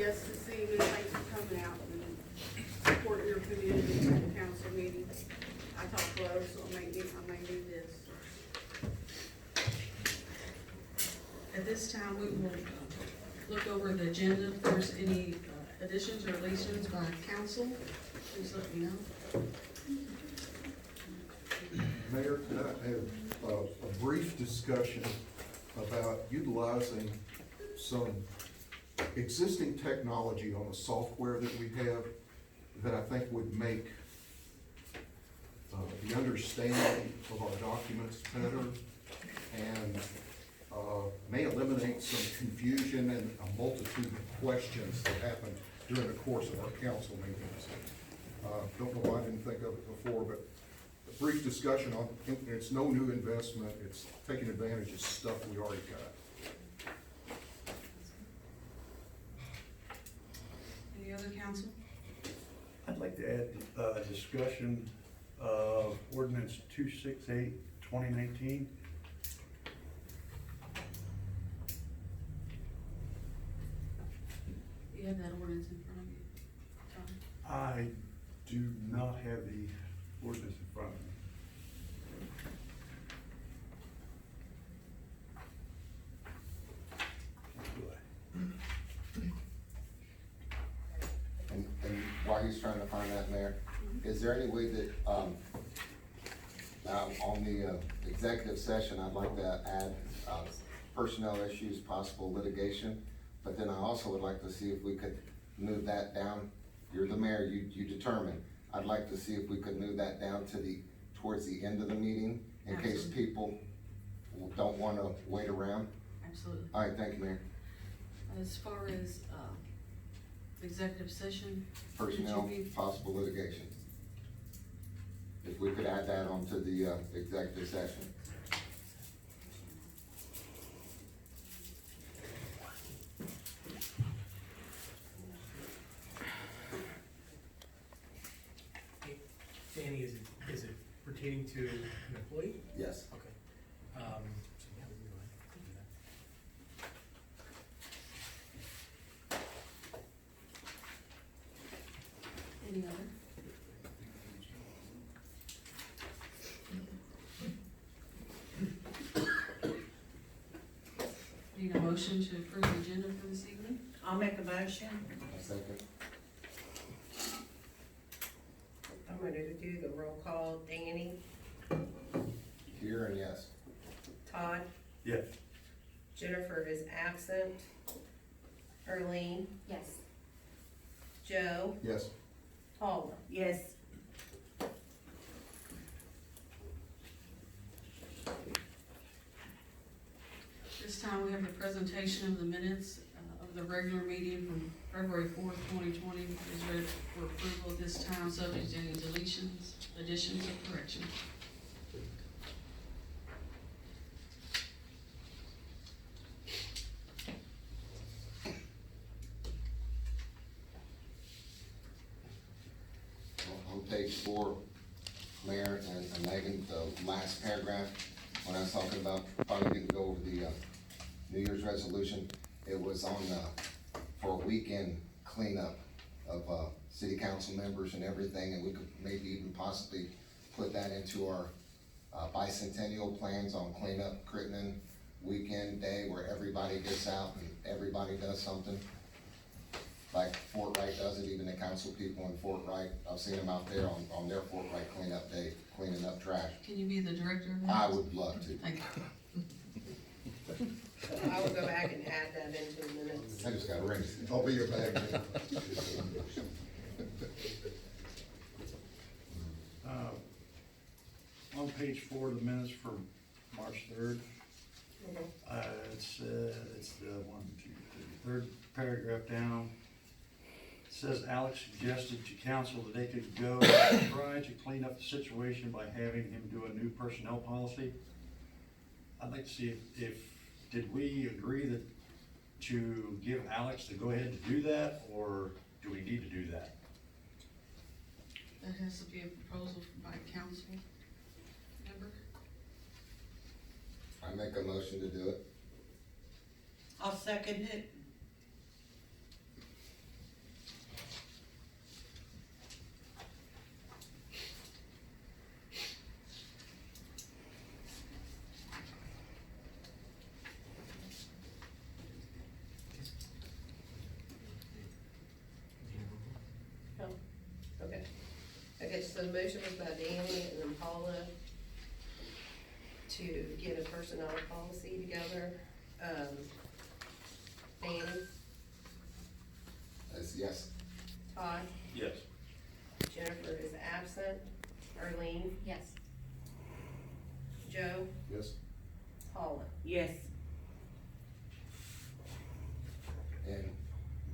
Yes, this evening, thanks for coming out and support your community at the council meeting. I talk slow, so I may need this. At this time, we will look over the agenda. If there's any additions or deletions by council, please let me know. Mayor, could I have a brief discussion about utilizing some existing technology on the software that we have that I think would make the understanding of our documents better and may eliminate some confusion and a multitude of questions that happen during the course of our council meetings. Don't know why I didn't think of it before, but a brief discussion on, it's no new investment, it's taking advantage of stuff we already got. Any other council? I'd like to add a discussion of ordinance 268, 2019. You have that ordinance in front of you, Tom? I do not have the ordinance in front of me. Do I? And while he's trying to find that, Mayor, is there any way that, on the executive session, I'd like to add personnel issues, possible litigation, but then I also would like to see if we could move that down. You're the mayor, you determine. I'd like to see if we could move that down to towards the end of the meeting, in case people don't wanna wait around. Absolutely. All right, thank you, Mayor. As far as, executive session, Personnel, Would you be- possible litigation. If we could add that onto the executive session. Danny, is it pertaining to an employee? Yes. Okay. So yeah, we can go ahead and do that. any other? Need a motion to approve the agenda for this evening? I'll make a motion. A second. I'm ready to do the roll call. Danny, Here and yes. Todd, Yes. Jennifer is absent. Earlene, Yes. Joe, Yes. Paula. Yes. This time we have the presentation of the minutes of the regular meeting from February 4th, 2020. Is ready for approval at this time, subject to any deletions, additions, or corrections. On page 4, Mayor and Megan, the last paragraph, when I was talking about probably didn't go over the New Year's resolution, it was on for a weekend cleanup of city council members and everything, and we could maybe even possibly put that into our bicentennial plans on cleanup Crittenden weekend day where everybody gets out and everybody does something. Like Fort Wright does it, even the council people in Fort Wright, I've seen them out there on their Fort Wright cleanup day, cleaning up trash. Can you be the director of that? I would love to. Thank you. I will go back and add that into the minutes. I just got rings. I'll be your bag man. On page 4 of the minutes for March 3rd, it's the third paragraph down. It says Alex suggested to council that they could go try to clean up the situation by having him do a new personnel policy. I'd like to see if did we agree that to give Alex the go ahead to do that, or do we need to do that? That has to be a proposal by council member. I make a motion to do it. I'll second it. So the motion was by Danny and then Paula to get a personnel policy together. Danny, Yes. Todd, Yes. Jennifer is absent, Arlene, Yes. Joe, Yes. Paula. Yes. And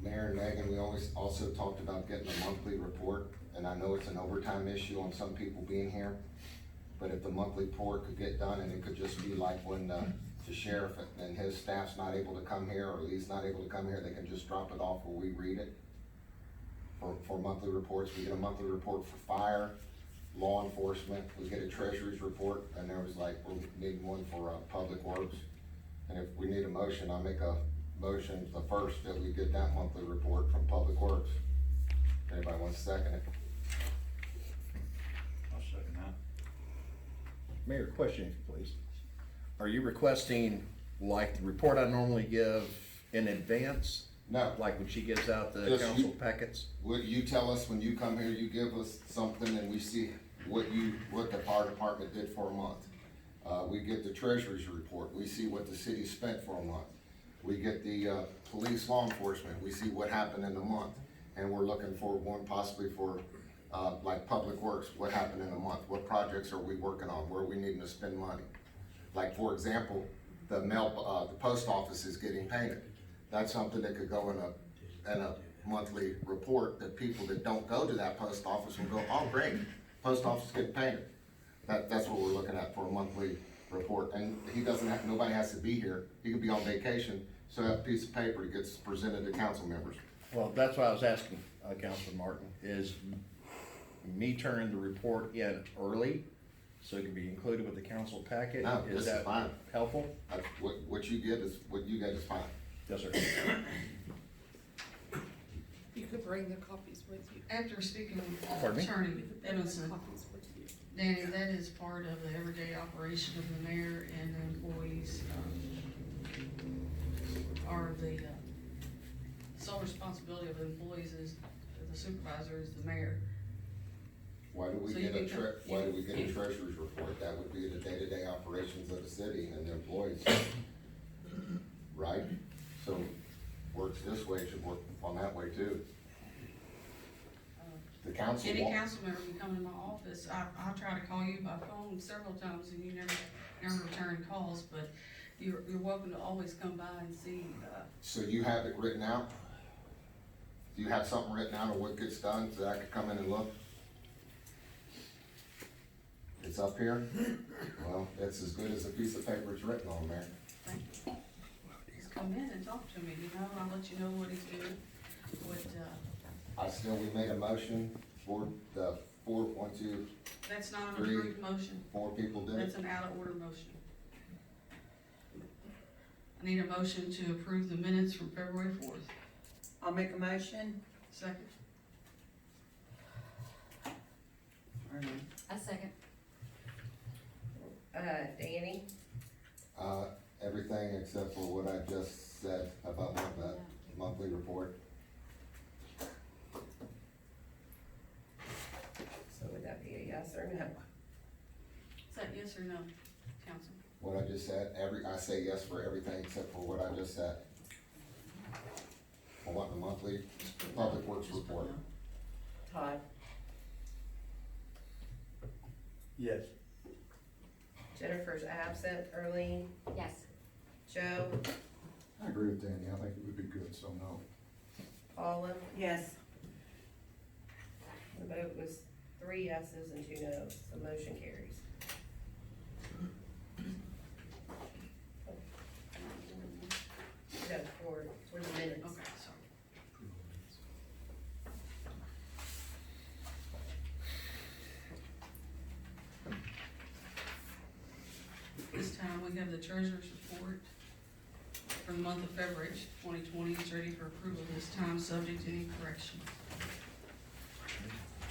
Mayor and Megan, we always also talked about getting a monthly report, and I know it's an overtime issue on some people being here. But if the monthly report could get done, and it could just be like when, the sheriff and his staff's not able to come here, or Lee's not able to come here, they can just drop it off where we read it. For monthly reports, we get a monthly report for fire, law enforcement, we get a treasurer's report, and there was like, we need one for, public works. And if we need a motion, I'll make a motion, the first, that we get that monthly report from Public Works. Anybody want to second it? I'll second that. Mayor, question, please. Are you requesting, like, the report I normally give in advance? No. Like when she gives out the Just council you- packets? What you tell us when you come here, you give us something and we see what the fire department did for a month. We get the treasurer's report, we see what the city spent for a month. We get the, police law enforcement, we see what happened in the month. And we're looking for one possibly for, like Public Works, what happened in a month, what projects are we working on, where are we needing to spend money? Like, for example, the post office is getting painted. That's something that could go in a monthly report, that people that don't go to that post office will go, oh, great, post office is getting painted. That's what we're looking at for a monthly report, and nobody has to be here, he could be on vacation, so that piece of paper gets presented to council members. Well, that's why I was asking, Councilman Martin, is me turning the report in early, so it can be included with the council packet? No, this is that fine. helpful? What you get is fine. Yes, sir. You could bring the copies with you. After speaking with Pardon me? Attorney Evanson, Copies with you. Danny, that is part of the everyday operation of the mayor and the employees, are the, sole responsibility of the employees is, the supervisor is the mayor. Why do we So you get a can- why do we get a treasurer's report? That would be the day-to-day operations of the city and the employees. Right? So, works this way, it should work on that way too. The council Any won't. council member can come in my office, I'll try to call you by phone several times and you never return calls, but you're welcome to always come by and see, So you have it written out? Do you have something written out of what gets done, so I could come in and look? It's up here? Well, it's as good as a piece of paper it's written on there. just come in and talk to me, you know, I'll let you know what he's doing, We made a motion for the that's not an Three. approved motion. four people did That's it. an out of order motion. I need a motion to approve the minutes from February 4th. I'll make a motion. Second, A second. Danny, Everything except for what I just said about the monthly report. so would that be a yes or no? is that yes or no, council? What I just said, I say yes for everything except for what I just said. I want the monthly Public Works report. Todd, Yes. Jennifer's absent, Arlene, Yes. Joe, I agree with Danny, I think it would be good, so no. Paula. Yes. The vote was 3 yeses and 2 noes, the motion carries. No, for the minutes. Okay, sorry. This time we have the treasurer's report for the month of February 2020. It's ready for approval this time, subject to any correction.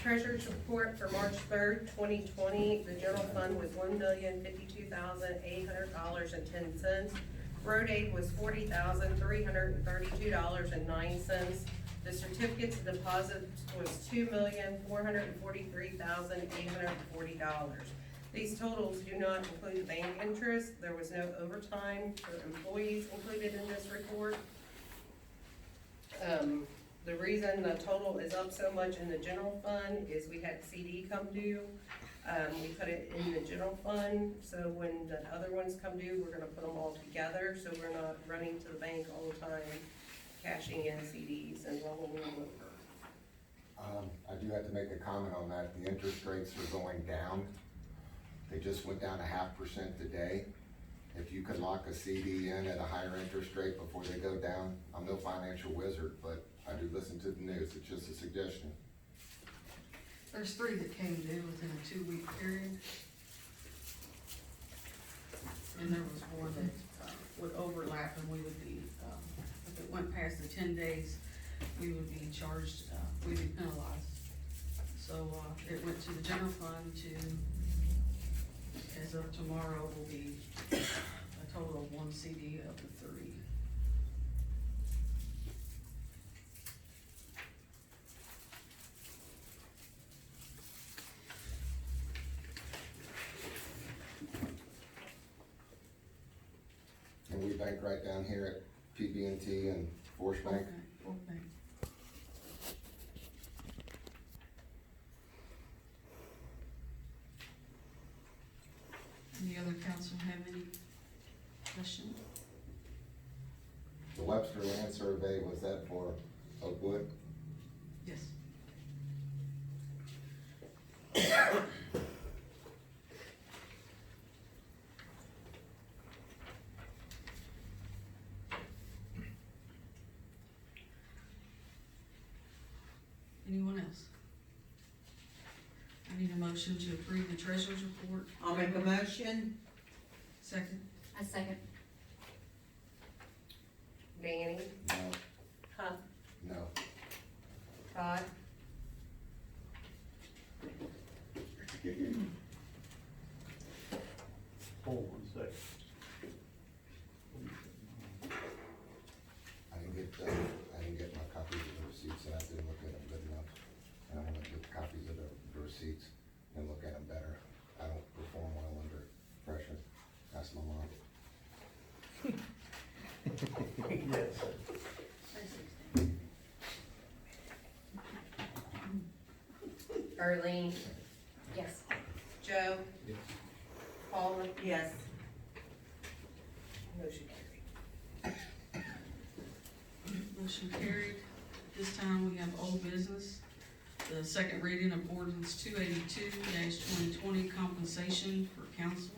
Treasurer's report for March 3rd, 2020, the general fund was $1,052,800.10. Road aid was $40,332.09. The certificates of deposit was $2,443,840. These totals do not include bank interest. There was no overtime for employees included in this report. The reason the total is up so much in the general fund is we had CD come due. We put it in the general fund, so when the other ones come due, we're gonna put them all together, so we're not running to the bank all the time, cashing in CDs and rolling them over. I do have to make a comment on that. The interest rates are going down. They just went down 0.5% today. If you could lock a CD in at a higher interest rate before they go down, I'm no financial wizard, but I do listen to the news. It's just a suggestion. There's 3 that came due within a 2-week period. And there was one that would overlap, and we would be, if it went past the 10 days, we would be charged, we'd be penalized. So, it went to the general fund to, as of tomorrow, will be a total of 1 CD of the 3. And we bank right down here at PB&T and Forest Bank. Okay. Any other council have any questions? The Webster Land Survey, was that for Oakwood? Yes. Anyone else? I need a motion to approve the treasurer's report. I'll make a motion. Second. I second. Danny, No. Huff, No. Todd, Hold 1 second. I didn't get my copies of the receipts, and I didn't look at them good enough. And I wanna get copies of the receipts and look at them better. I don't perform well under pressure. That's my mom. Yes. Arlene, Yes. Joe, Yes. Paula, Yes. motion carried. Motion carried. This time we have old business. The second reading of ordinance 282-2020 compensation for council.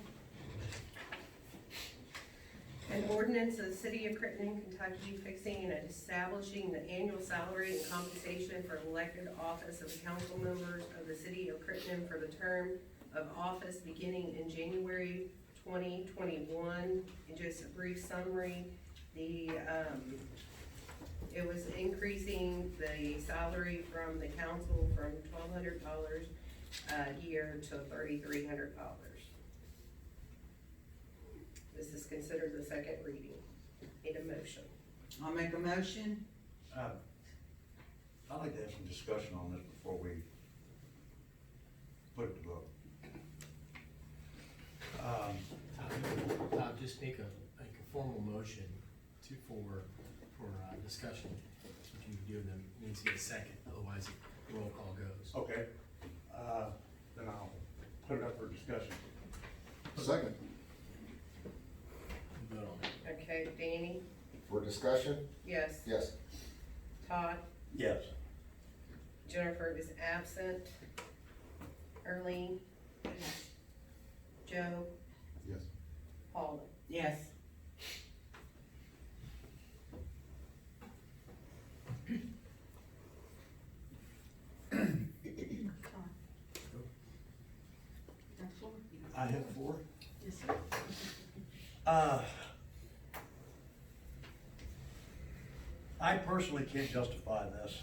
An ordinance of the city of Crittenden, Kentucky, fixing and establishing the annual salary and compensation for elected office of the council members of the city of Crittenden for the term of office beginning in January 2021. And just a brief summary, it was increasing the salary from the council from $1,200 a year to $3,300. This is considered the second reading. Need a motion. I'll make a motion. I'd like to have some discussion on this before we put it to vote. I'll just make a formal motion for discussion. If you do them, it needs to get a second, otherwise the roll call goes. Okay, then I'll put it up for discussion. Second. Vote on it. Okay, Danny? For discussion? Yes. Yes. Todd? Yes. Jennifer is absent. Earlene? Joe? Yes. Paula? Yes. Got the floor? I have 4. Yes, sir. I personally can't justify this,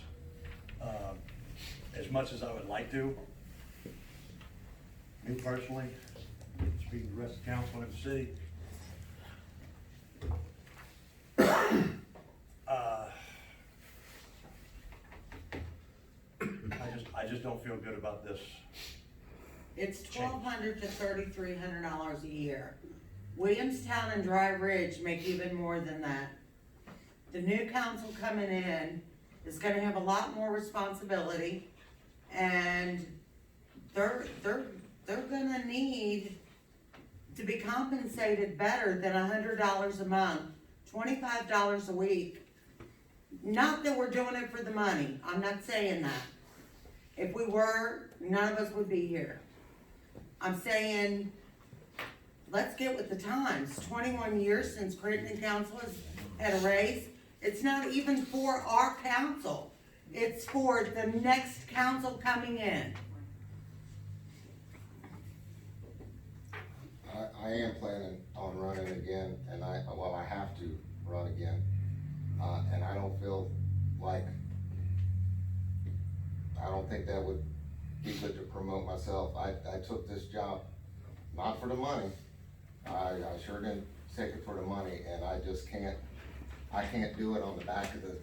as much as I would like to. Me personally, speaking to the rest of the council in the city. I just don't feel good about this. It's $1,200 to $3,300 a year. Williamstown and Dry Ridge make even more than that. The new council coming in is gonna have a lot more responsibility, and they're gonna need to be compensated better than $100 a month, $25 a week. Not that we're doing it for the money, I'm not saying that. If we were, none of us would be here. I'm saying, let's get with the times. 21 years since Crittenden Council has had a raise. It's not even for our council. It's for the next council coming in. I am planning on running again, and I have to run again. And I don't feel like, I don't think that would be good to promote myself. I took this job not for the money. I sure didn't take it for the money, and I just can't, I can't do it on the back of the,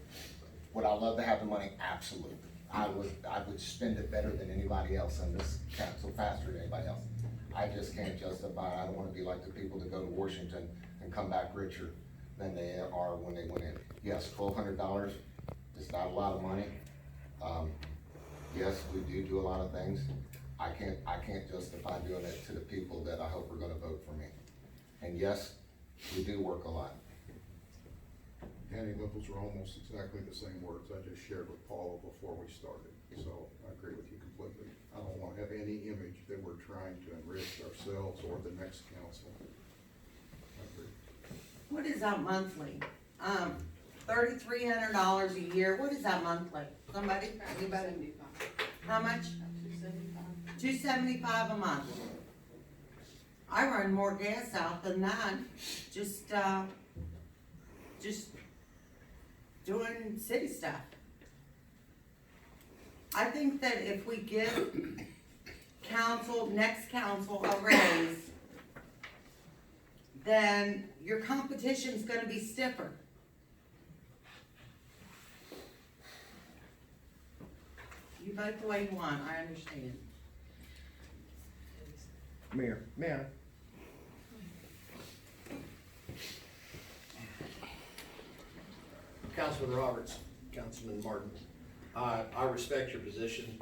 would I love to have the money? Absolutely. I would spend it better than anybody else in this council, faster than anybody else. I just can't justify it. I don't wanna be like the people that go to Washington and come back richer than they are when they went in. Yes, $1,200 is not a lot of money. Yes, we do a lot of things. I can't justify doing it to the people that I hope are gonna vote for me. And yes, we do work a lot. Danny, those were almost exactly the same words I just shared with Paula before we started, so I agree with you completely. I don't wanna have any image that we're trying to enrich ourselves or the next council. I agree. What is that monthly? $3,300 a year, what is that monthly? Somebody, anybody? How much? $275 a month. I run more gas out than that, just doing city stuff. I think that if we give next council a raise, then your competition's gonna be stiffer. You vote the way you want, I understand. Mayor, may I? Councilman Roberts, Councilman Martin, I respect your position,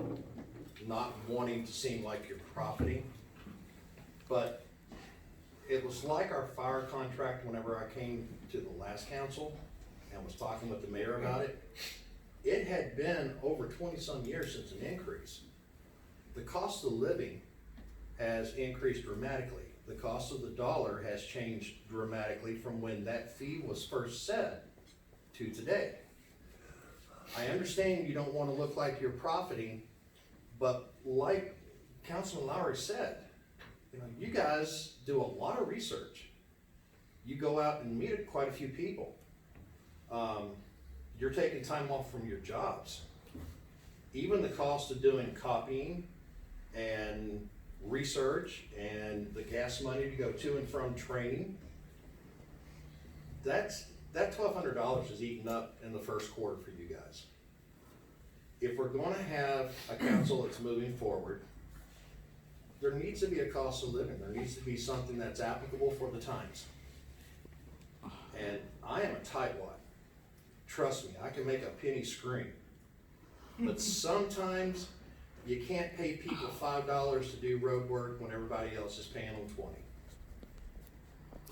not wanting to seem like you're profiting, but it was like our fire contract whenever I came to the last council and was talking with the mayor about it. It had been over 20-some years since an increase. The cost of living has increased dramatically. The cost of the dollar has changed dramatically from when that fee was first set to today. I understand you don't want to look like you're profiting, but like Councilman Lowry said, you guys do a lot of research. You go out and meet quite a few people. You're taking time off from your jobs. Even the cost of doing copying and research and the gas money to go to and from training, that $1,200 is eaten up in the first quarter for you guys. If we're gonna have a council that's moving forward, there needs to be a cost of living. There needs to be something that's applicable for the times. And I am a tightwad. Trust me, I can make a penny scream. But sometimes you can't pay people $5 to do road work when everybody else is paying them $20.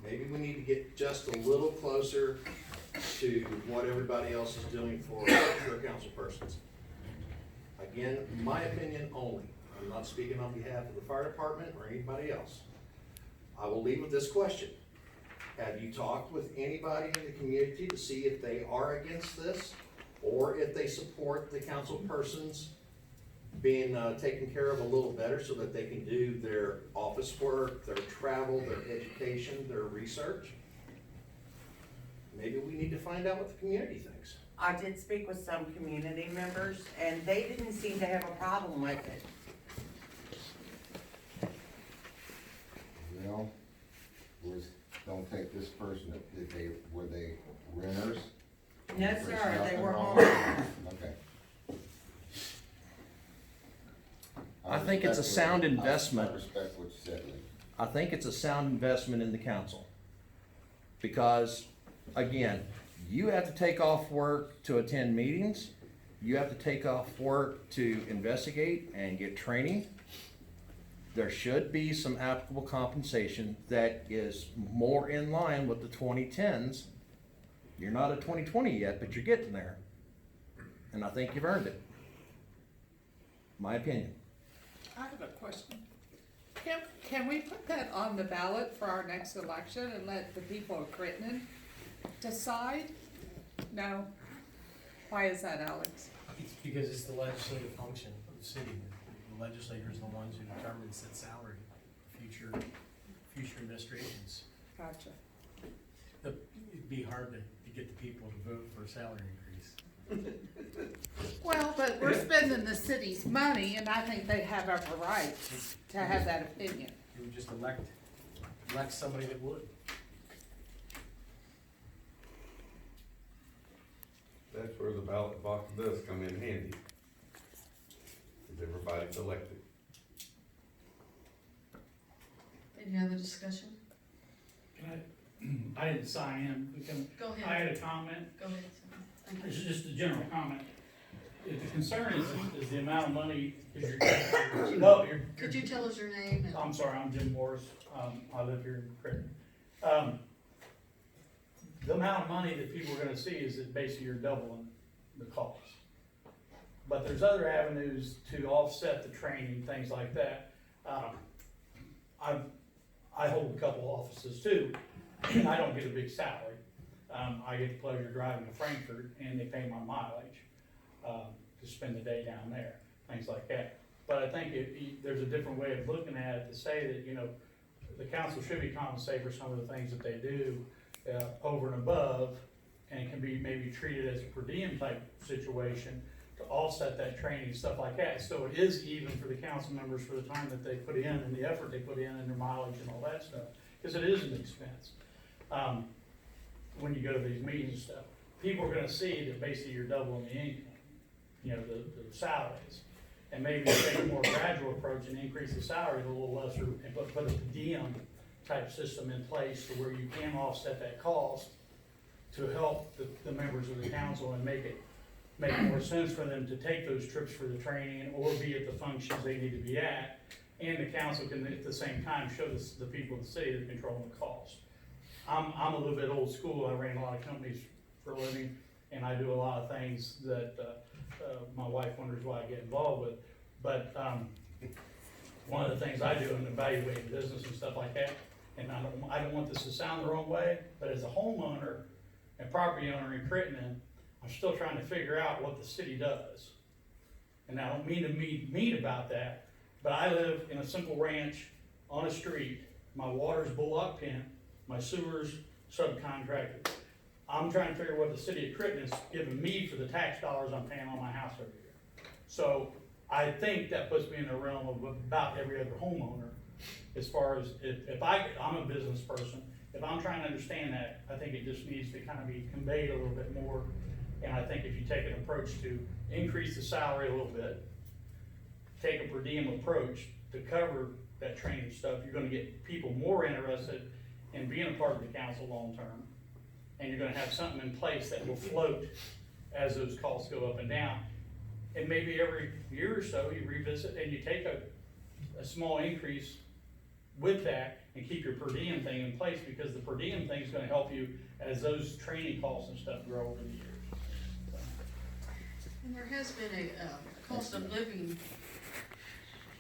Maybe we need to get just a little closer to what everybody else is doing for their council persons. Again, my opinion only. I'm not speaking on behalf of the fire department or anybody else. I will leave with this question. Have you talked with anybody in the community to see if they are against this or if they support the council persons being taken care of a little better so that they can do their office work, their travel, their education, their research? Maybe we need to find out what the community thinks. I did speak with some community members, and they didn't seem to have a problem with it. Well, don't take this person, were they renters? No, There's sir, they nothing were wrong home. with them. Okay. think it's a sound investment. I respect what you said, Lee. I think it's a sound investment in the council. Because, again, you have to take off work to attend meetings. You have to take off work to investigate and get training. There should be some applicable compensation that is more in line with the 2010s. You're not at 2020 yet, but you're getting there. And I think you've earned it. My opinion. I have a question. Can we put that on the ballot for our next election and let the people of Crittenden decide? No? Why is that, Alex? It's because it's the legislative function of the city. The legislators are the ones who determine set salary, future administrations. Gotcha. It'd be hard to get the people to vote for a salary increase. Well, but we're spending the city's money, and I think they have every right to have that opinion. You would just elect somebody that would. That's where the ballot box does come in handy. Because everybody's elected. Any other discussion? I didn't sign in, Go I ahead. had a comment, Go ahead. Thank this you. is just a general comment. If the concern is the amount of money, Could you tell us your name? I'm sorry, I'm Jim Morris, I live here in Crittenden. The amount of money that people are gonna see is that basically you're doubling the cost. But there's other avenues to offset the training, things like that. I hold a couple offices too, and I don't get a big salary. I get the pleasure of driving to Frankfurt, and they pay my mileage, to spend the day down there, things like that. But I think there's a different way of looking at it to say that, the council should be compensated for some of the things that they do, over and above, and it can be maybe treated as a per diem type situation to offset that training, stuff like that. So it is even for the council members for the time that they put in and the effort they put in and their mileage and all that stuff, because it is an expense. When you go to these meetings and stuff, people are gonna see that basically you're doubling the income, the salaries. And maybe take a more gradual approach and increase the salary a little lesser, and put a per diem type system in place to where you can offset that cost to help the members of the council and make more sense for them to take those trips for the training or be at the functions they need to be at. And the council can at the same time show the people of the city that control the cost. I'm a little bit old school. I ran a lot of companies for a living, and I do a lot of things that my wife wonders why I get involved with. But one of the things I do in evaluating business and stuff like that, and I don't want this to sound the wrong way, but as a homeowner and property owner in Crittenden, I'm still trying to figure out what the city does. And I don't mean to be mean about that, but I live in a simple ranch on a street. My water's Bullock Pent, my sewer's subcontracted. I'm trying to figure what the city of Crittenden's giving me for the tax dollars I'm paying on my house every year. So I think that puts me in the realm of about every other homeowner. As far as I'm a business person, if I'm trying to understand that, I think it just needs to kind of be conveyed a little bit more. And I think if you take an approach to increase the salary a little bit, take a per diem approach to cover that training stuff, you're gonna get people more interested in being a part of the council long-term. And you're gonna have something in place that will float as those costs go up and down. And maybe every year or so, you revisit and you take a small increase with that and keep your per diem thing in place, because the per diem thing is gonna help you as those training costs and stuff grow over the years. And there has been a cost of living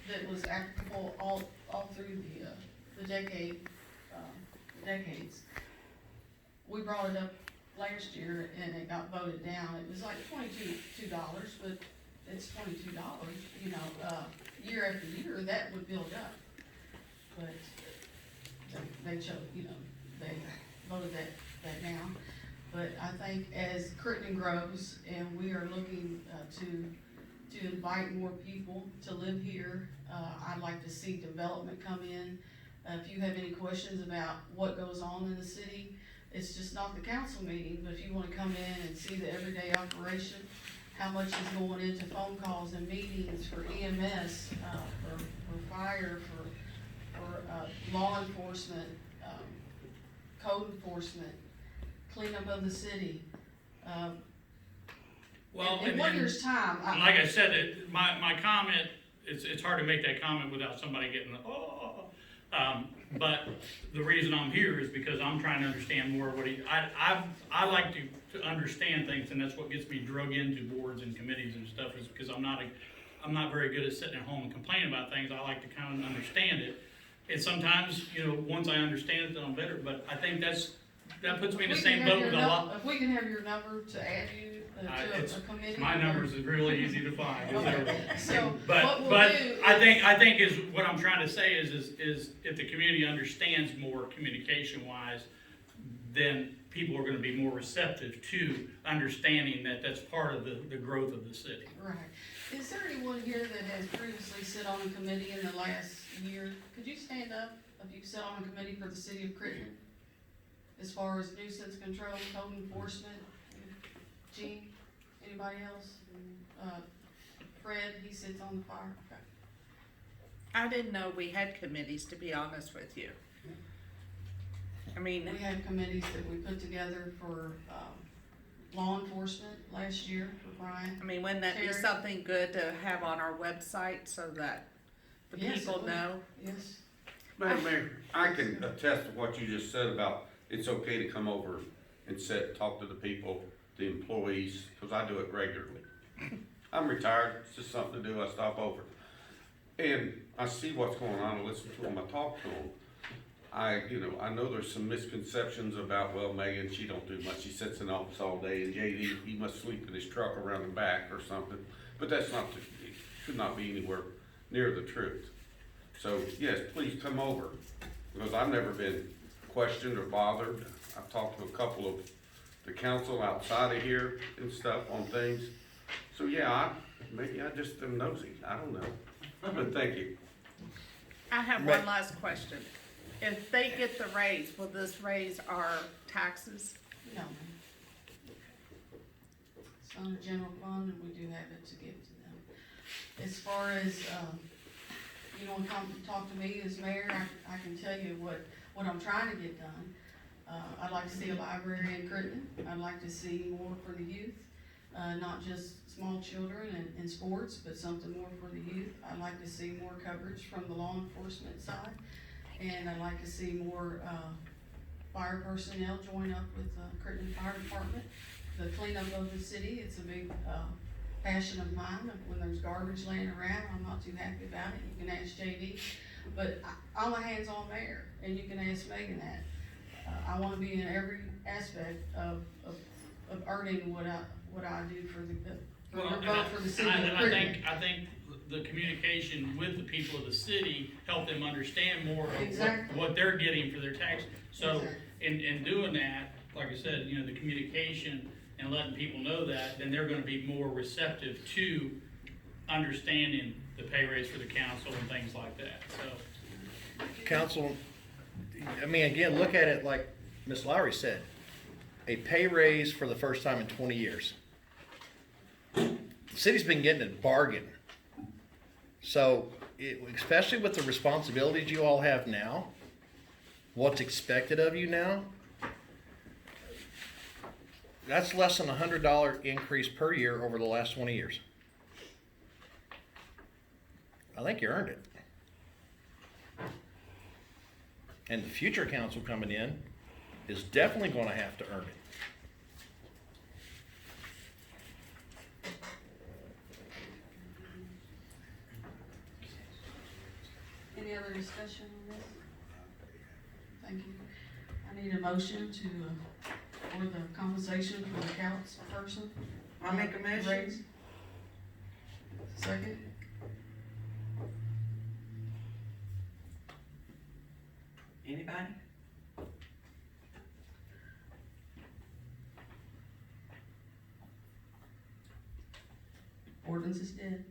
that was applicable all through the decades. We brought it up last year and it got voted down. It was like $22, but it's $22, year after year, that would build up. But they chose, they voted that down. But I think as Crittenden grows and we are looking to invite more people to live here, I'd like to see development come in. If you have any questions about what goes on in the city, it's just not the council meeting, but if you wanna come in and see the everyday operation, how much is going into phone calls and meetings for EMS, for fire, for law enforcement, code enforcement, cleanup of the city. Well, In 1 year's time, And like I said, my comment, it's hard to make that comment without somebody getting, but the reason I'm here is because I'm trying to understand more what I like to understand things, and that's what gets me drug into boards and committees and stuff, is because I'm not very good at sitting at home and complaining about things. I like to kind of understand it. And sometimes, once I understand it, then I'm better, but I think that puts me in the same boat with a lot. If we can have your number to add you to a committee. My numbers is really easy to find. Okay, so But, what we'll but do I think is, what I'm trying to say is if the community understands more communication-wise, then people are gonna be more receptive to understanding that that's part of the growth of the city. Right. Is there anyone here that has previously sit on a committee in the last year? Could you stand up if you sit on a committee for the city of Crittenden? As far as nuisance control, code enforcement? Gene? Anybody else? Fred, he sits on the fire. Okay. I didn't know we had committees, to be honest with you. I mean, We had committees that we put together for, law enforcement last year for Brian. wouldn't that be Terry? something good to have on our website so that the Yes, it people would. know? Yes. Madam Mayor, I can attest to what you just said about it's okay to come over and sit, talk to the people, the employees, because I do it regularly. I'm retired, it's just something to do, I stop over. And I see what's going on, I listen to them, I talk to them. I know there's some misconceptions about, well, Megan, she don't do much, she sits in the office all day, and JD, he must sleep in his truck around the back or something. But that's not, should not be anywhere near the truth. So, yes, please come over, because I've never been questioned or bothered. I've talked to a couple of the council outside of here and stuff on things. So, yeah, maybe I just am nosy, I don't know. But thank you. I have one last question. If they get the raise, will this raise our taxes? No. It's on the general fund, and we do have it to give to them. As far as, you want to come talk to me as mayor, I can tell you what I'm trying to get done. I'd like to see a library in Crittenden. I'd like to see more for the youth, not just small children and sports, but something more for the youth. I'd like to see more coverage from the law enforcement side. And I'd like to see more, fire personnel join up with the Crittenden Fire Department. The cleanup of the city, it's a big, passion of mine. When there's garbage laying around, I'm not too happy about it. You can ask JD. But I'm a hands-on mayor, and you can ask Megan that. I wanna be in every aspect of earning what I do for the city of Crittenden. I think the communication with the people of the city help them understand more of Exactly. what they're getting for their tax. So, Exactly. in doing that, like I said, the communication and letting people know that, then they're gonna be more receptive to understanding the pay raise for the council and things like that, so. Council, again, look at it like Ms. Lowry said, a pay raise for the first time in 20 years. The city's been getting a bargain. So, especially with the responsibilities you all have now, what's expected of you now, that's less than $100 increase per year over the last 20 years. I think you earned it. And the future council coming in is definitely going to have to earn it. Any other discussion on this? Thank you. I need a motion for the compensation for the council person. I'll make a motion. Raise. Second? Anybody? Ordinance is dead.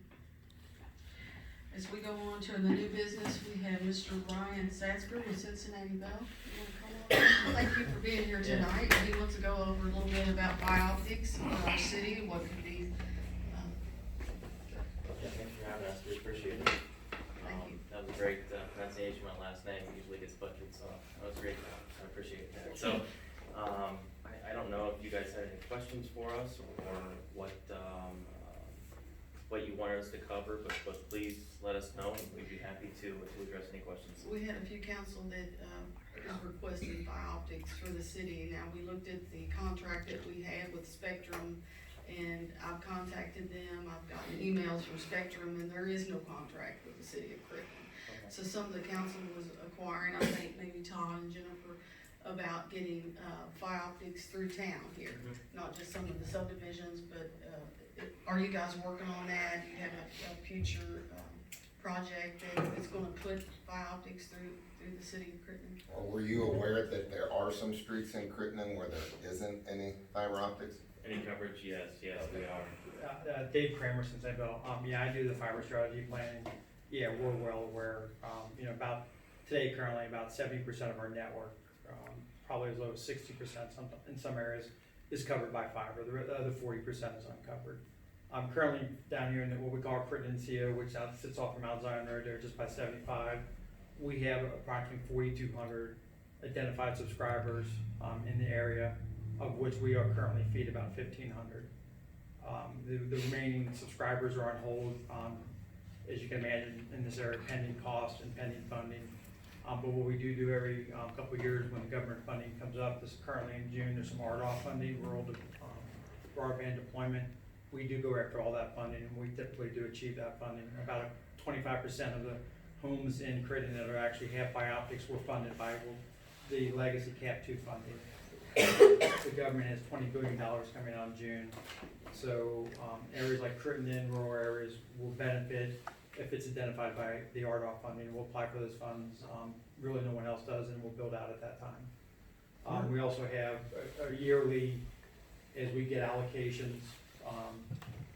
As we go on to the new business, we have Mr. Ryan Satzberg with Cincinnati Bell. You wanna come up? Thank you for being here tonight. He wants to go over a little bit about bioptics for our city, what could be great pronunciation of my last name. It usually gets butchered, so that was great. I appreciate that. So, I don't know if you guys had any questions for us or what you wanted us to cover, but please let us know, and we'd be happy to address any questions. We had a few council that, is requesting optics for the city. Now, we looked at the contract that we had with Spectrum, and I've contacted them, I've gotten emails from Spectrum, and there is no contract with the city of Crittenden. Okay. So some of the council was acquiring, I think maybe Todd and Jennifer, about getting, optics through town here. Not just some of the subdivisions, but, are you guys working on that? Do you have a future, project that is gonna put optics through the city of Crittenden? Or were you aware that there are some streets in Crittenden where there isn't any fiber optics? Any coverage? Yes, we are. Dave Kramer, since I do the fiber strategy planning. Yeah, we're well aware, about today currently about 70% of our network, probably as low as 60% in some areas is covered by fiber. The other 40% is uncovered. I'm currently down here in what we call Crittenden CO, which sits off from Mount Zion Road there just by 75. We have approximately 4,200 identified subscribers in the area, of which we are currently feed about 1,500. The remaining subscribers are on hold, as you can imagine, in this area, pending cost and pending funding. But what we do every couple of years when the government funding comes up, this is currently in June, there's some RDOF funding, rural broadband deployment. We do go after all that funding, and we typically do achieve that funding. About 25% of the homes in Crittenden that are actually have fiber optics were funded by the legacy CAP 2 funding. The government has $20 billion coming out in June. So areas like Crittenden, rural areas will benefit if it's identified by the RDOF funding. We'll apply for those funds. Really no one else does, and we'll build out at that time. We also have a yearly, as we get allocations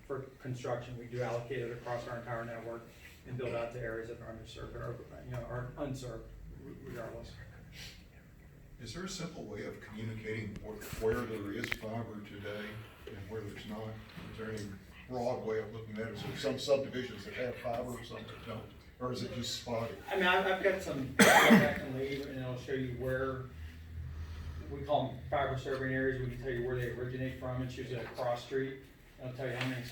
for construction, we do allocate it across our entire network and build out to areas that are underserved or are unserved regardless. Is there a simple way of communicating where there is fiber today and where there's not? Is there any broad way of looking at it? Is there some subdivisions that have fiber, some that don't? Or is it just spotty? I mean, I've got some, I can leave and I'll show you where, we call them fiber serving areas. We can tell you where they originate from. It's usually a cross street. It'll tell you how many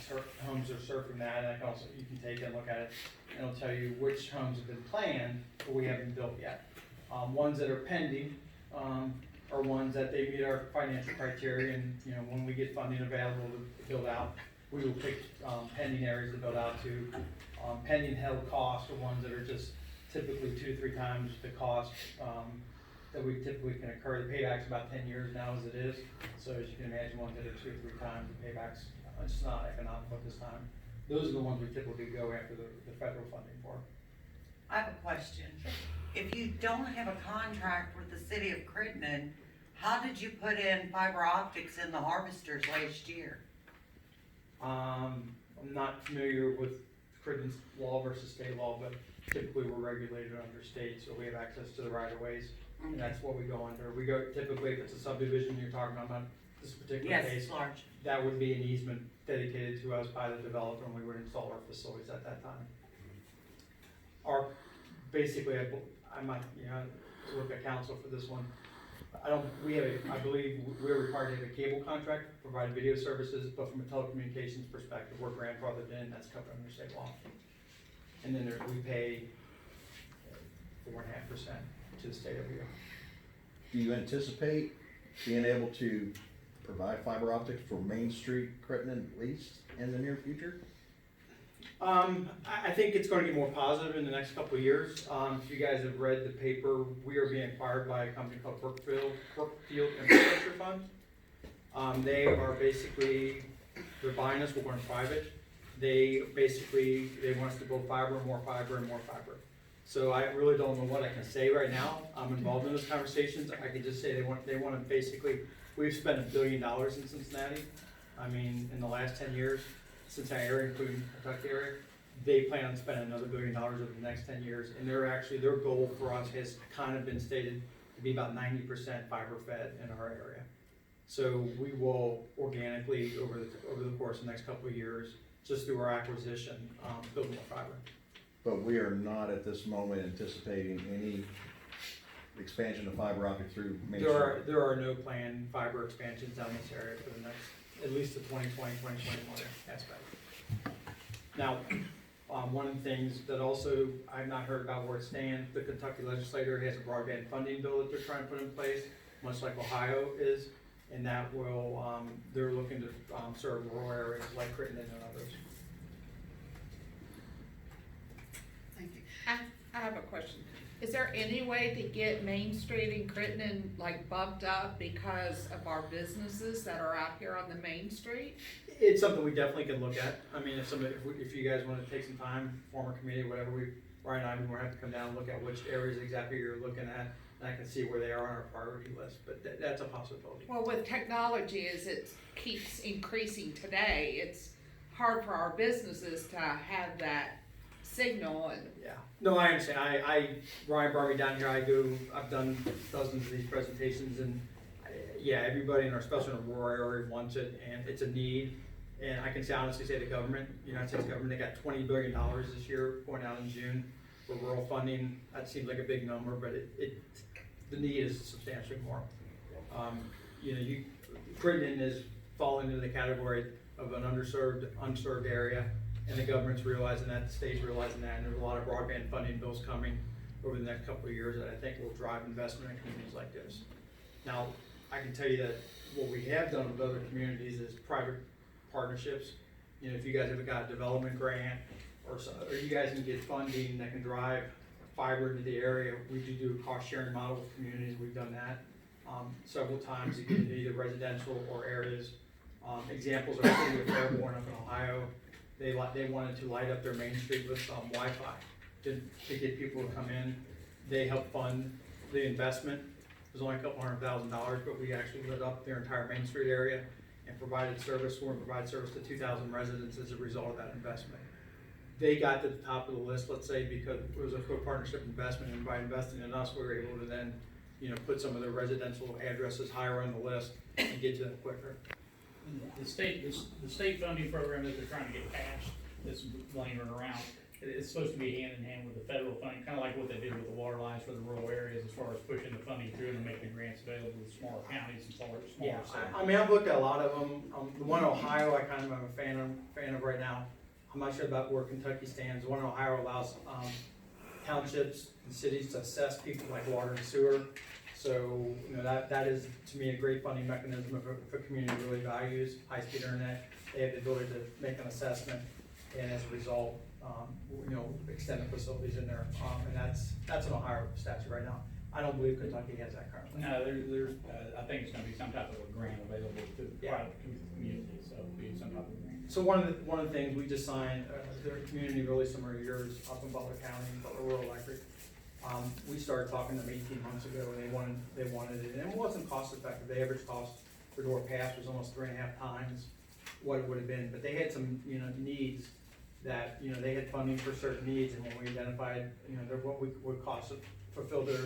homes are served from that, and I can also, you can take it and look at it, and it'll tell you which homes have been planned, but we haven't built yet. Ones that are pending, are ones that they meet our financial criteria, and, when we get funding available to build out, we will pick, pending areas to build out to. Pending held costs are ones that are just typically 2 to 3 times the cost, that we typically can occur. The payback's about 10 years now as it is, so as you can imagine, ones that are 2 or 3 times the paybacks, it's not economical at this time. Those are the ones we typically go after the federal funding for. I have a question. If you don't have a contract with the city of Crittenden, how did you put in fiber optics in the harvesters last year? I'm not familiar with Crittenden's law versus state law, but typically we're regulated under state, so we have access to the right of ways. And that's what we go under. We go, typically, if it's a subdivision you're talking about, not this particular case. Yes, it's large. That would be an easement dedicated to us by the developer, and we would install our facilities at that time. Basically, I might, look at council for this one. I believe we're required to have a cable contract, provide video services, but from a telecommunications perspective, we're grandfathered in, that's covered under state law. And then we pay 4.5% to the state every year. Do you anticipate being able to provide fiber optics for Main Street, Crittenden at least in the near future? I think it's going to get more positive in the next couple of years. If you guys have read the paper, we are being acquired by a company called Brookfield Infrastructure Fund. They are basically, they're buying us, we're going private. They want us to build fiber, more fiber, and more fiber. So I really don't know what I can say right now. I'm involved in those conversations. I can just say they want to basically, we've spent $1 billion in Cincinnati. I mean, in the last 10 years, Cincinnati area, including Kentucky area, they plan on spending another $1 billion over the next 10 years. And their goal for us has kind of been stated to be about 90% fiber fed in our area. So we will organically, over the course of the next couple of years, just through our acquisition, build more fiber. But we are not at this moment anticipating any expansion of fiber optic through Main Street. There are no planned fiber expansions down this area for the next, at least the 2021 aspect. Now, one of the things that also I've not heard about where it stands, the Kentucky legislature has a broadband funding bill that they're trying to put in place, much like Ohio is, and that will, they're looking to, serve rural areas like Crittenden and others. Thank you. I have a question. Is there any way to get Main Street in Crittenden like bumped up because of our businesses that are out here on the Main Street? It's something we definitely can look at. I mean, if you guys wanna take some time, form a committee, whatever, Ryan and I, we're gonna have to come down and look at which areas exactly you're looking at, and I can see where they are on our priority list, but that's a possibility. Well, with technology as it keeps increasing today, it's hard for our businesses to have that signal and. Yeah, no, I understand. Ryan brought me down here, I've done dozens of these presentations, and yeah, everybody in our, especially in the rural area, wants it, and it's a need. And I can honestly say the government, United States government, they got $20 billion this year going out in June for rural funding. That seems like a big number, but the need is substantially more. Crittenden is falling into the category of an unserved area, and the government's realizing that, the state's realizing that, and there's a lot of broadband funding bills coming over the next couple of years that I think will drive investment in communities like this. Now, I can tell you that what we have done with other communities is private partnerships. If you guys have got a development grant, or you guys can get funding that can drive fiber into the area, we do a cost sharing model with communities, we've done that several times to get into either residential or areas. Examples are the city of Fairborn up in Ohio. They wanted to light up their main street with Wi-Fi to get people to come in. They helped fund the investment. It was only a couple $100,000, but we actually lit up their entire Main Street area and provided service to 2,000 residents as a result of that investment. They got to the top of the list, let's say, because it was a quick partnership investment, and by investing in us, we were able to then, put some of their residential addresses higher on the list and get to them quicker. The state funding program that they're trying to get passed, that's lingering around, it's supposed to be hand in hand with the federal funding, kind of like what they did with the water lines for the rural areas as far as pushing the funding through and making grants available to smaller counties and smaller Yeah, cities. I mean, I've looked at a lot of them. The one in Ohio, I kind of am a fan of right now. I'm not sure about where Kentucky stands. The one in Ohio allows townships and cities to assess people like water and sewer. So, that is, to me, a great funding mechanism if a community really values high-speed internet. They have the ability to make an assessment, and as a result, extend the facilities in there. And that's an Ohio statute right now. I don't believe Kentucky has that currently. No, there's, I think it's gonna be some type of a grant available to the Yeah. private community, so it'll be some type of grant. So one of the things we just signed, they're a community really similar to yours up in Butler County, Butler Rural Electric. We started talking to them 18 months ago, and they wanted it, and it wasn't cost effective. The average cost for door pass was almost 3.5 times what it would have been, but they had some, needs that, they had funding for certain needs, and when we identified, what we would cost to fulfill their